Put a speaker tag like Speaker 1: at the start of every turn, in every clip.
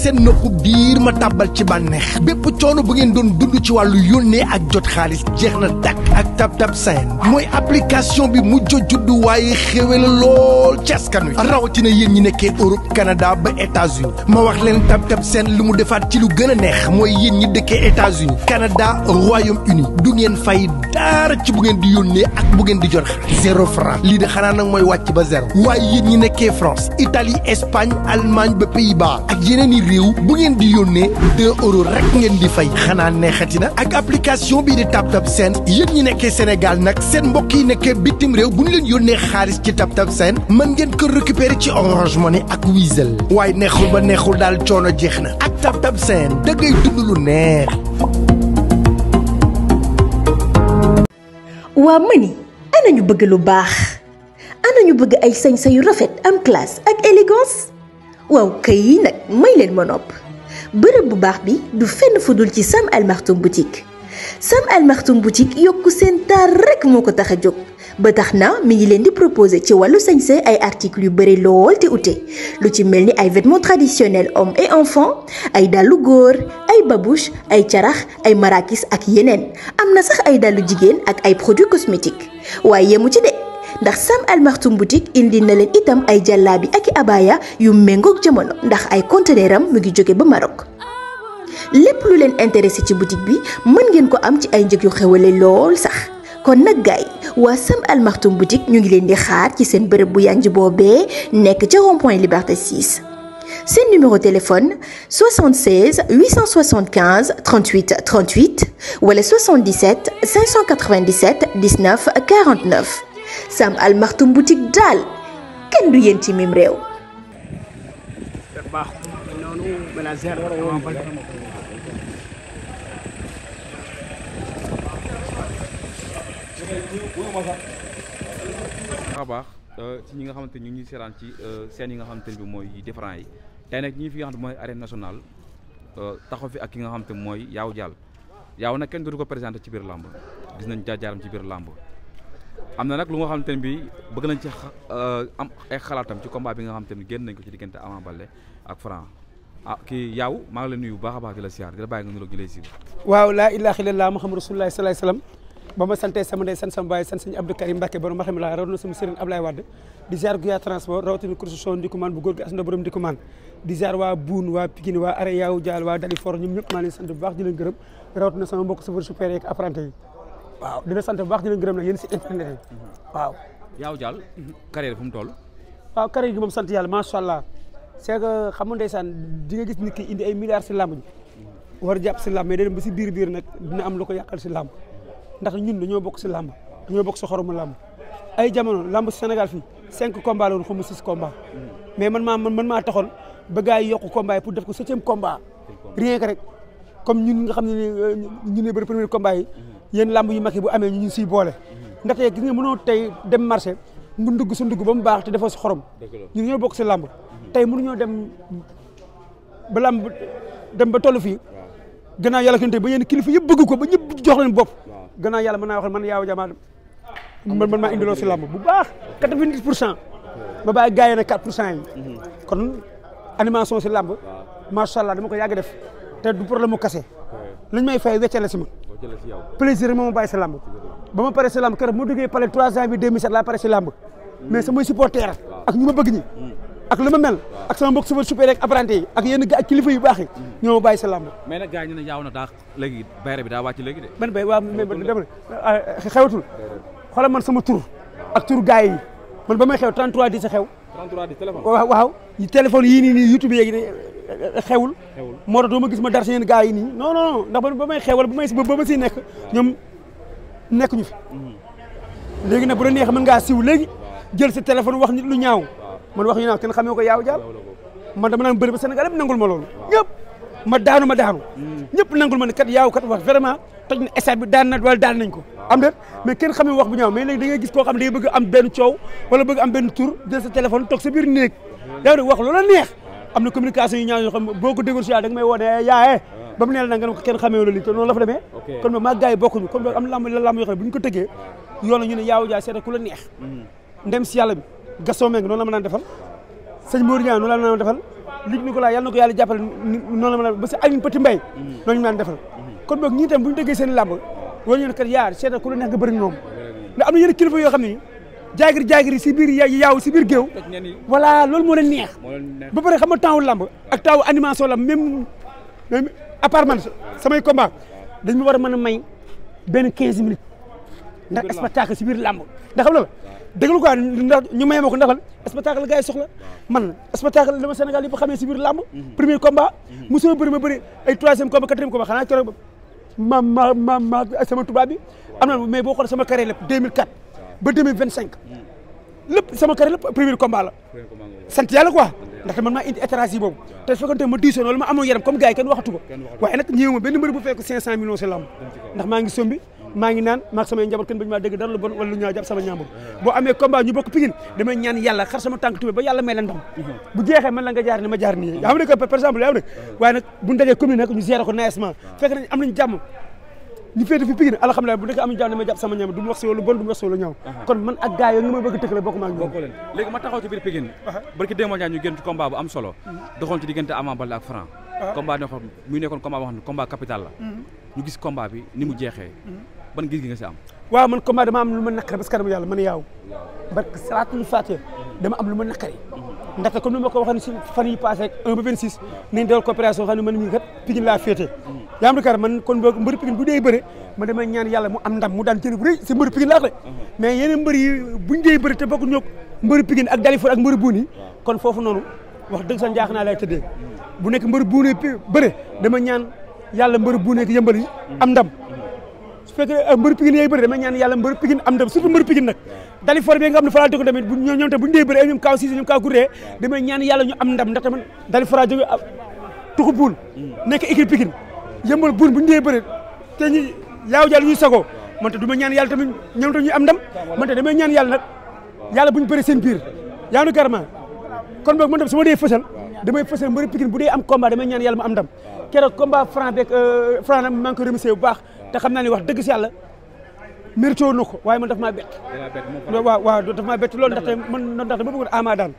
Speaker 1: seen nopp biir ma tàbbal ci bànneex bépp coono bu ngeen doon dund ci wàllu yónnee ak jot xaalis jeex na dakk ak TapTap Send mooy application bi mujj juddu waaye xéwe la lool ci askan wi rawatina yéen ñi nekkee Europe Canada ba États-Unis ma wax leen TapTap Send lu mu defaat ci lu gën a neex mooy yéen ñi dëkkee États-Unis Canada Royaume-Uni du ngeen fay dara ci bu ngeen di yónnee ak bu ngeen di jot xaalis 0 franc lii de xanaa nag mooy wàcc ba zéro waaye yéen ñi nekkee France Italie Espagne Allemagne ba Pays-Bas ak yeneen i réew bu ngeen di yónnee 2 euros rek ngeen di fay xanaa neexati na ak application bii di TapTap Send yéen ñi nekkee Sénégal nag seen mbokk yi nekkee bitim réew bu ñu leen yónnee xaalis ci TapTap Send mën ngeen ko récupérer ci Orange Money ak Wizall waaye neexul ba neexul daal coono jeex na ak TapTap Send da ngay dund lu neex.
Speaker 2: waa mani ana ñu bëgg lu baax ana ñu bëgg ay sañsa yu rafet am classe ak élégance waaw kay nag may leen ma nopp bërëb bu baax bi du fenn fudul ci Sam Al Maktoum boutique Sam Al Maktoum boutique yokku seen taar rek moo ko tax a jóg ba tax na mi ngi leen di proposer ci wàllu sañse ay articles yu bëri lool te ute lu ci mel ni ay vêtements traditionnels hommes et enfants ay dàllu góor ay babouche ay carax ay marakis ak yeneen am na sax ay dàllu jigéen ak ay produits cosmétiques waaye yemu ci de ndax Sam Al Maktoum boutique indi na leen itam ay jàllaabi ak i abaya yu méngoog jamono ndax ay conteneur am mu ngi jóge ba Maroc lépp lu leen intéressé ci boutique bi mën ngeen ko am ci ay njëg yu xewale lool sax kon nag gaay waa Sam Al Maktoum boutique ñu ngi leen di xaar ci seen bërëb bu yanj boobee nekk ca rond-point Liberté 6 seen numéro téléphone 76 875 38 38 wala 77 597 19 49 Sam Al Maktoum boutique daal kenn du yéen ci mim réew.
Speaker 3: baax ci ñi nga xamante ñu ngi seetaan ci seen yi nga xamante ne bi mooy différent yi tey nag ñi fi nga xam ne mooy arène nationale taxaw fi ak ki nga xamante mooy Yawou Dial Yawou nag kenn dootu ko présenté ci biir làmb gis nañ jaar-jaaram ci biir làmb am na nag lu nga xamante ne bi bëgg nañ ci am ay xalaatam ci combat bi nga xamante ne génn nañ ko ci diggante Ama Baldé ak Franc kii Yawou maa ngi la nuyu bu baax a baax di la siyaar di la bàyyi nga nuyoog ñu lay siiw.
Speaker 4: waaw laa ilaaha illallaah Muhammadu Rasulullaah sallallaahu alayhi wa sallam ba ma santee sama ndey sant sama baay sant sëñ Abdou Karim Mbacke borom raximala raw na sama sëriñ Ablaye Wade di ziar Guya transport rawatina construction Ndikumaan bu góor gi asna borom Ndikumaan di ziar waa Boune waa Pikine waa Are Yawou Dial waa Dalifort ñoom ñëpp maa leen sant bu baax di leen gërëm rawatina sama mbokk chauffeur super yeeg apprenti yi waaw dina sant bu baax di leen gërëm nag yéen si internet yi waaw.
Speaker 3: Yawou Dial carrière fu mu toll.
Speaker 4: waaw carrière gi moom sant yàlla macha allah c'est que xam nga ndeysaan di nga gis nit ki indi ay milliards si làmb ji war jàpp si làmb mais day dem ba si biir nag dina am lu ko yàqal si làmb ndax ñun dañoo bokk si làmb dañoo bokk si xoromu làmb ay jamono làmb si Sénégal fii 5 combats la woon xaw ma 6 combats mais man maa taxoon ba gars yi yokku combat yi pour def ko 7e combat rien que rek comme ñun nga xam ne ñu ne bëri premier combat yi yéen làmb yu mag yi bu amee ñu siy boole ndaxte gis nga mënoo tey dem marché mu ndugg sa ndugg ba mu baax te defoo si xorom ñun ñoo bokk si làmb tey mënuñoo dem ba làmb dem ba toll fii gannaaw yàlla kenn tey ba yéen kilifa yëpp bëgg ko ba ñëpp jox leen bopp gannaaw yàlla mën naa wax man Yawou Dial man maa indiloo si làmb bu baax 90% ba bàyyi gars yi nag 4% yi kon animation si làmb macha allah dama ko yàgg def te du problème mu kase lañ may fay weccale si ma plaisir moo ma bàyyi si làmb ba ma pare si làmb keroog ma duggee palais 3 janvier 2007 laa pare si làmb mais samay supporter ak ñu ma bëgg ñi ak li ma mel ak sama mbokk chauffeur super rek apprenti yi ak yenn ak kilifa yu baax yi ñoo ma bàyyi sa làmb.
Speaker 3: mais nag gars yi ñu ne Yawou na daa léegi bayre bi daa wàcc léegi de.
Speaker 4: man bay waaw mais dama ne xewatul xoolal man sama tur ak tur gars yi man ba may xew 33 di sa xew.
Speaker 3: 33 di téléphone.
Speaker 4: waaw téléphone yii nii YouTube yeegi xewul. moo tax doo ma gis ma dar si yenn gars yi nii non ndax ba may xewal ba ma siy nekk ñoom nekkuñu fi. léegi nag bu la neexee mën ngaa siw léegi jël sa téléphone wax nit lu ñaaw. man wax ñu naan kenn xamee ko Yawou Dial man dama naan bëri ba Sénégal yëpp nangul ma loolu ñëpp ma daanu ñëpp nangul ma ne kat Yawou kat wax vraiment toj na stade bi daan na wala daan nañ ko am déet mais kenn xamee wax bu ñaaw mais léegi da ngay gis koo xam ne day bëgg am benn coow wala bëgg am benn tur jël sa téléphone toog sa biir néeg yaa ngi wax loola neex am na communication yu ñaaw yoo xam boo ko déggoon si da nga may woone yaaye ba mu ne la nga ne ko kenn xamee loolu te noonu la fa demee kon maa gars yi bokkuñu kon am lamb yoo xam ne bu ñu ko tëggee yoon ñu ne Yawou Dial seeta ku la neex ndem si yàlla bi Gaston Mbengue noonu la ma daan defal sëñ Modou Niang noonu la ma defal Luc Nicolaï yàlla na ko yàlla jàppale noonu la ma ba si Aline Petit Mbaye noonu ñu naan defal kon boog ñii tam bu ñu déggee seen làmb war ñu ne kat yaa seeta ku la neex nga bëri ñoom ndax am na yenn kilifa yoo xam ne jaagir si biir yaaw si biir géew voilà loolu moo leen neex ba pare xam nga temps wu làmb ak temps wu animation la même à part man samay combat dañ ma war a mën a may benn 15 minutes ndax spectacle si biir làmb ndax xam la déglu quoi ndax ñu may ma ko ndaxal spectacle la gars yi soxla man spectacle la ma Sénégal yëpp xamee si biir làmb premier combat mosoo bëri ma bëri ay troisième combat quatrième combat xanaa keroog ma sama tubaab bi am na mais boo xoolee sama carrière lépp 2004 ba 2025 lépp sama carrière lépp premier combat la sant yàlla quoi ndaxte man maa indi étranger boobu te su fekkante ma diisoon wala ma amoon yaram comme gars yi kenn waxatu ko waaye nag ñëw ma benn mbër bu fekk 500 millions si làmb ndax maa ngi sombi maa ngi naan maag samay njaboot kenn bañu maa dégg dara lu bon wala lu ñaaw jàpp sama ñaambur boo amee combat ñu bokk Pikine damay ñaan yàlla xar sama tànk tubé ba yàlla may la ndam bu jeexee man la nga jaar ni ma jaar nii yaa xam ne que par exemple yaa xam ne waaye nag buñu dajee commune nag ñu gérer ko naajement fekk nañ am nañ jàmm ñu féete fi Pikine alhamdulilah bu nekk am jàmm dama jàpp sama ñaambur du ma wax si lu bon du ma wax si lu ñaaw kon man ak gars yooyu nga may bëgg tëkkale bokk maa ngi ñoom
Speaker 3: léegi ma taxaw ci biir Pikine barki démb ñaan ñu génn ci combat bu am solo doxoon ci diggante Ama Baldé ak Franc combat ne xam muy nekkoon combat boo xam ne combat capital la ñu gis combat bi ni mu jeexee ban gis gi nga si am
Speaker 4: waaw man combat dama am lu ma naqari parce que dama yàlla man yaaw barke salaatul faatiha dama am lu ma naqari ndaxte comme ni ma ko waxee si fan yi passé rek 1 ba 26 nañ dewal coopération xam ne man mii kat Pikine laa féete yaa am kar man kon boog mbëri Pikine bu dee bëre man damay ñaan yàlla mu am ndam mu daan jël bu rëy si mbëri Pikine laa de mais yeneen mbëri yi buñ dee bëri te bokk ñoo mbëri Pikine ak Dalifor ak mbëri buuni kon foofu noonu wax dëgg sa njaax naa lay tëddee bu nekk mbëri buuni bëre dama ñaan yàlla mbëri buuni ak yëmbal yi am ndam su fekkee mbëri Pikine yooyu bëri dama ñaan yàlla mbëri Pikine am ndam surtout mbëri Pikine nag Dalifor bi nga xam ne fa laa dëkk tamit ñoom te buñu dee bëri ay ñoom Kaw Cissé ñoom Kaw Gourdé damay ñaan yàlla ñu am ndam ndax tamit Dalifor a jóge tuxu buun nekk équipe Pikine yëmbal buun buñu dee bëri te ñu yaaw jàll ñuy sagoo man te du ma ñaan yàlla tamit ñoom tamit ñu am ndam man te damay ñaan yàlla nag yàlla buñu bëri seen biir yaa nu carrément kon boog man tam su ma dee fësal damay fësal mbëri Pikine bu dee am combat damay ñaan yàlla mu am ndam keroog combat Franc beeg Franc nag maa ngi ko remercier bu baax te xam naa ne wax dëgg si yàlla mérité woon na ko waaye man daf maa bett waaw daf maa bett loolu ndaxte ma bëggoon Ama daan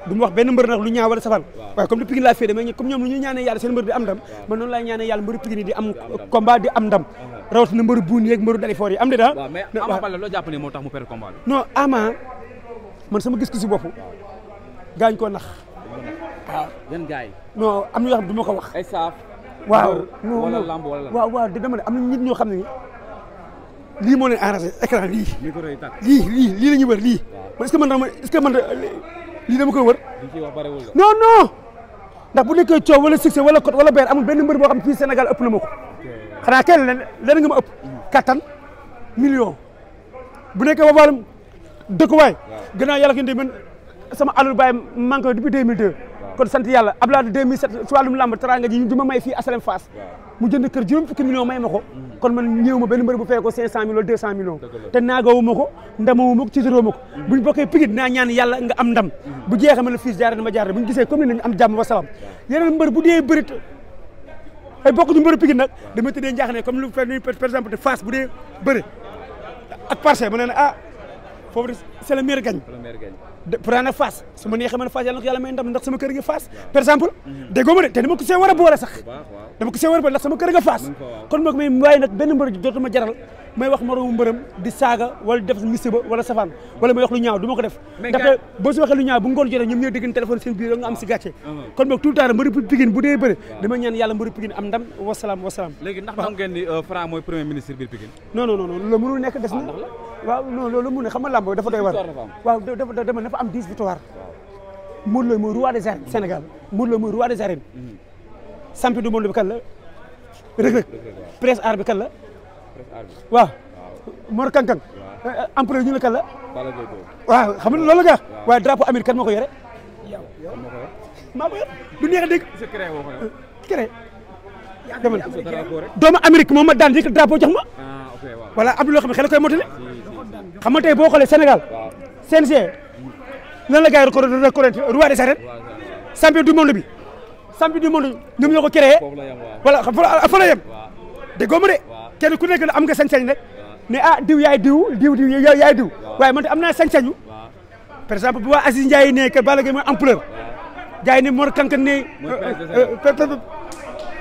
Speaker 4: du ma wax benn mbër nag lu ñaaw wala safal waaye comme di Pikine laa féete mais comme ñoom lu ñu ñaanee yàlla seen mbër di am ndam man noonu laay ñaanee yàlla mbëru Pikine yi di am combat di am ndam rawatina mbëru buun yeeg mbëru Dalifor yi am de daa
Speaker 3: mais Ama Baldé loo jàpp ne moo tax mu perdre combat bi
Speaker 4: non Ama man sama gis-gisu bopp gaañ koo nax waaw
Speaker 3: yan gars yi
Speaker 4: non am na yoo xam ne du ma ko wax
Speaker 3: ay saaf
Speaker 4: waaw
Speaker 3: wala lamb wala
Speaker 4: waaw dama ne am na nit ñoo xam ne lii moo leen arrangé écran lii lii la ñuy wër lii est-ce que man lii dama koy wër non ndax bu nekkee coow wala succès wala code wala beer amul benn mbër boo xam fii Sénégal ëpp na ma ko xanaa kenn leen nga ma ëpp kattan million bu nekkee ba wàllum dëkkuwaay gannaaw yàlla ko man sama alul baay man ko depuis 2002 kon sant yàlla Abdoulaye 2007 si wàllum lamb teranga ji du ma may fii asalem Fass mu jënd kër juróom fukki millions may ma ko kon man ñëw ma benn mbër bu fay ko 500 millions 200 millions te naagawu ma ko ndamawu ma ko tiitaroo ma ko buñ bokkee Pikine dinaa ñaan yàlla nga am ndam bu jeexee ma la fils jaare dama jaare buñ gisee comme ni nañ am jàmm wa salaam yeneen mbër bu dee bërit ay bokk ñu mbëru Pikine nag dama tëddee njaaxne comme lu par exemple de Fass bu dee bëri ak Parcelles ma ne ah foofu c'est le meilleur gagne pour nag Fass su ma neexee man Fass yàlla na ko yàlla may ndam ndax sama kër nga Fass par exemple déggoo ma de te dama ko see war a boole sax dama ko see war a boole ndax sama kër nga Fass kon moom mais waaye nag benn mbër dootuma jaral may wax moromu mbërëm di saaga wala def misiba wala safaan wala may wax lu ñaaw du ma ko def ndaxte boo si waxee lu ñaaw bu ngoon jotee ñoom ñooy dégg téléphone seen biir nga am si gàcce kon boog tout le temps mbëri Pikine bu dee bëri dama ñaan yàlla mbëri Pikine am ndam wasalaam
Speaker 3: léegi ndax xam ngeen ni Franc mooy premier ministre biir Pikine
Speaker 4: non loolu mënul nekk des na waaw non loolu mu ne xam nga lamb dafa doy war waaw dafa am 10 victoire Modou Lo mooy roi des arènes Sénégal Modou Lo mooy roi des arènes champion du monde bi kan la Reug Reug presse aar bi kan la waaw Mor Kankang empereur ñu ne kan la waaw xam nga loolu nga waaye drapeau Amérique kan moo ko yore maa ko yor du neex a dégg crée doomu Amérique moom ma daan yëkkat drapeau jox ma voilà am na loo xam ne xel koy motali xam nga tey boo xoolee Sénégal CNG nan la gars yi reconnaître roi des arènes champion du monde bi champion du monde ñoom ñoo ko créé voilà fa la yem déggoo ma de kenn ku nekk am nga sañ-sañ rek ne ah diw yaay diw yaay diw waaye man am naa sañ-sañu par exemple bu waa Aziz Ndiaye ne que Balla Gaye mooy ampleur jaay ni Mor Kankan ne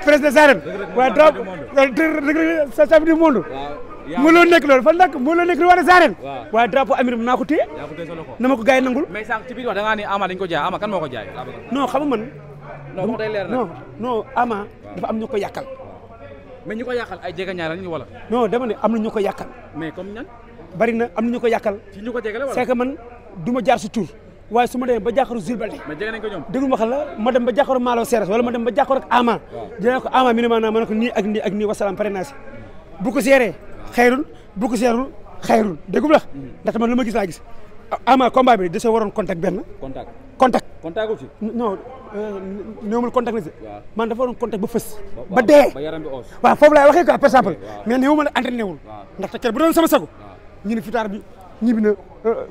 Speaker 4: presse des arènes waaye drapeau sa chef du monde moo loo nekk loolu fan nag moo loo nekk lu war a saareen waaye drapeau Amir naa ko téye na ma ko gars yi nangul
Speaker 3: mais sànq ci biir wax da ngaa ni Ama dañ ko jaay Ama kan moo ko jaay
Speaker 4: non xam nga man
Speaker 3: non day leer
Speaker 4: non Ama dafa am ñu ko yàqal
Speaker 3: mais ñu ko yàqal ay jege ñaar lañu wala
Speaker 4: non dama ne am na ñu ko yàqal
Speaker 3: mais comme ñan
Speaker 4: bari na am na ñu ko yàqal
Speaker 3: ci ñu ko jegale wala
Speaker 4: c'est que man du ma jaar si tur waaye su ma demee ba jàkkaaroo Jules Baldé
Speaker 3: mais jege nañ ko ñoom
Speaker 4: déglu ma xam la ma dem ba jàkkaaroo Malo Seres wala ma dem ba jàkkaaroo ak Ama dina ko Ama mi ne maanaam ma ne ko nii ak nii ak nii wasalaam pare naa si bu ko seeree xayrul bu ko seerul xayrul déggu la ndaxte man lu ma gis laa gis Ama combat bi da soo waroon contact benn contact
Speaker 3: aussi
Speaker 4: non néewul contact la si man dafa waroon contact ba fës ba dee waaw foofu laay waxee quoi par exemple mais néewu ma la entraîné wul ndaxte kenn bu doon sama sago ñu ne fitaar bi ñibbi na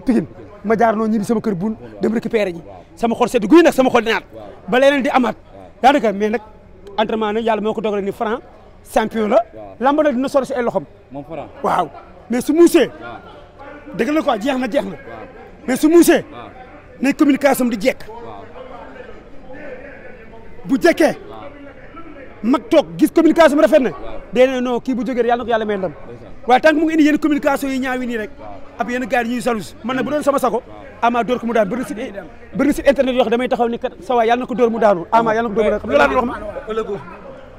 Speaker 4: Pikine ma jaar noonu ñibbi sama kër buun dem récupéré ji sama xol sedd guy nag sama xol dinaat ba leneen di amaat daanaka mais nag entraînement nag yàlla moo ko dogalee ni Franc champion la lamb nag dina sori si ay loxom
Speaker 3: moom Franc
Speaker 4: waaw mais su muusee dëgg la quoi jeex na mais su muusee ne communication di jekk bu jekkee mag toog gis communication bi rafet na dee na non kii bu jógee yàlla na ko yàlla may ndam waaye tant que mu ngi indi yenn communication yi ñaawi nii rek ab yenn gars yi ñuy salus man nag bu doon sama sago Ama door ko mu daan bëri na site internet yoo xam damay taxaw ni kat sa waay yàlla na ko door mu daanu Ama yàlla na ko door mu daanu xam nga laa wax ma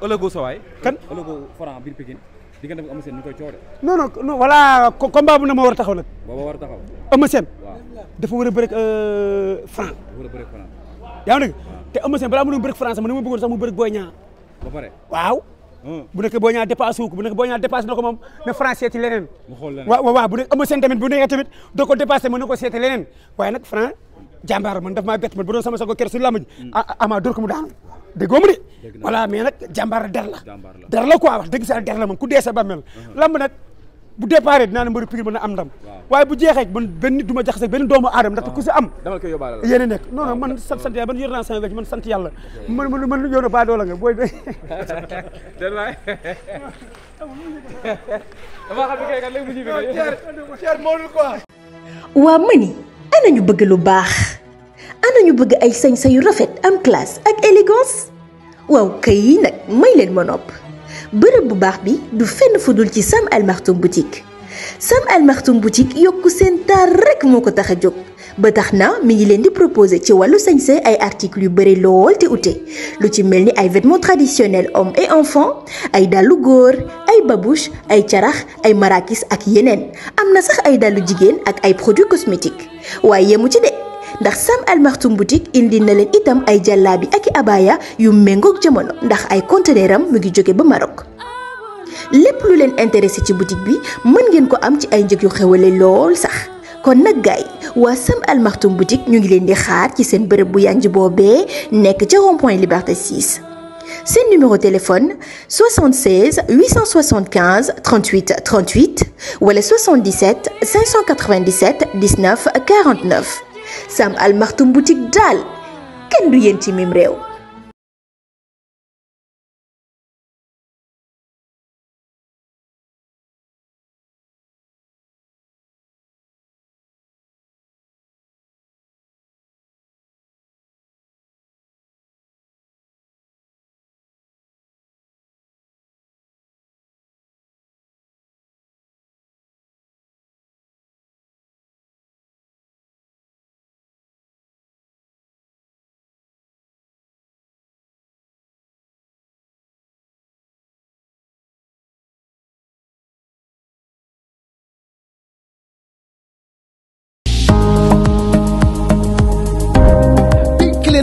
Speaker 3: ëllëgu sa waay
Speaker 4: kan
Speaker 3: ëllëgu Franc biir Pikine diggante bi Eumeu Sène ñu koy coow de
Speaker 4: non voilà combat bu na ma war a taxaw nag
Speaker 3: booba war a taxaw
Speaker 4: Eumeu Sène dafa war a bëre Franc yaa ngi dégg te Eumeu Sène balaa mu doon bëre Franc sax man dama bëggoon sax mu bëre Boy Niang
Speaker 3: ba pare
Speaker 4: waaw bu nekk Boy Niang dépassé wu ko bu nekk Boy Niang dépassé na ko moom ne Franc seeti leneen waaw bu nekk Eumeu Sène tamit bu nekkee tamit doo ko dépassé mën na ko seeti leneen waaye nag Franc jàmbaar man daf maa bett man bu doon sama sago kër su lamb ji Ama door ko mu daanu déggoo mu de voilà mais nag jàmbaar der la quoi wax dëgg sa der la moom ku dee sa bàmmeel lamb nag bu départ dinaa ne mbëru Pikine mën na am ndam waaye bu jeexee man benn nit du ma jaxase benn doomu aadama ndaxte ku si am yéen a nekk non man sant yàlla man yor naa sama wecc man sant yàlla man yow na baa doola nga booy
Speaker 2: waa mani ana ñu bëgg lu baax ana ñu bëgg ay sañsa yu rafet am classe ak élégance waaw kay nag may leen ma nopp bërëb bu baax bi du fenn fu dul ci Sam Al Maktoum boutique Sam Al Maktoum boutique yokku seen taar rek moo ko tax a jóg ba tax na mi ngi leen di proposer ci wàllu sañse ay articles yu bëri lool te ute lu ci mel ni ay vêtements traditionnels hommes et enfants ay dàllu góor ay babouche ay carax ay marakis ak yeneen am na sax ay dàllu jigéen ak ay produits cosmétiques waaye yemu ci de ndax Sam Al Maktoum boutique indi na leen itam ay jàllaabi ak i abaya yu méngoog jamono ndax ay conteneur am mu ngi jóge ba Maroc lépp lu leen intéressé ci boutique bi mën ngeen ko am ci ay njëg yu xewale lool sax kon nag gaay waa Sam Al Maktoum boutique ñu ngi leen di xaar ci seen bërëb bu yanj boobee nekk ca rond-point Liberté 6 seen numéro téléphone 76 875 38 38 wala 77 597 19 49 Sam Al Maktoum boutique daal kenn du yéen ci mim réew.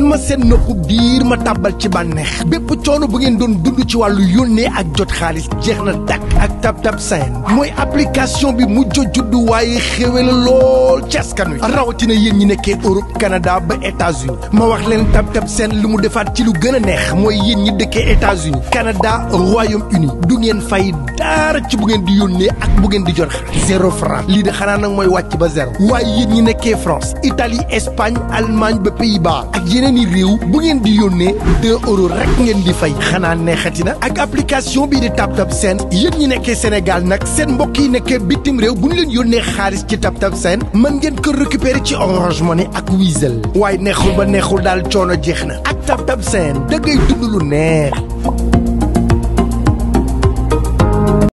Speaker 1: ma seen nopp biir ma tàbbal ci bànneex bépp coono bu ngeen doon dund ci wàllu yónnee ak jot xaalis jeex na dakk ak TapTap Send mooy application bi mujj juddu waaye xéwe la lool ci askan wi rawatina yéen ñi nekkee Europe Canada ba États-Unis ma wax leen TapTap Send lu mu defaat ci lu gën a neex mooy yéen ñi dëkkee États-Unis Canada Royaume-Uni du ngeen fay dara ci bu ngeen di yónnee ak bu ngeen di jot xaalis 0 franc lii de xanaa nag mooy wàcc ba zéro waaye yéen ñi nekkee France Italie Espagne Allemagne ba Pays-Bas ak yeneen i réew bu ngeen di yónnee 2 euros rek ngeen di fay xanaa neexati na ak application bii di TapTap Send yéen ñi nekkee Sénégal nag seen mbokk yi nekkee bitim réew bu ñu leen yónnee xaalis ci TapTap Send mën ngeen ko récupérer ci Orange Money ak Wizall waaye neexul ba neexul daal coono jeex na ak TapTap Send da ngay dund lu neex.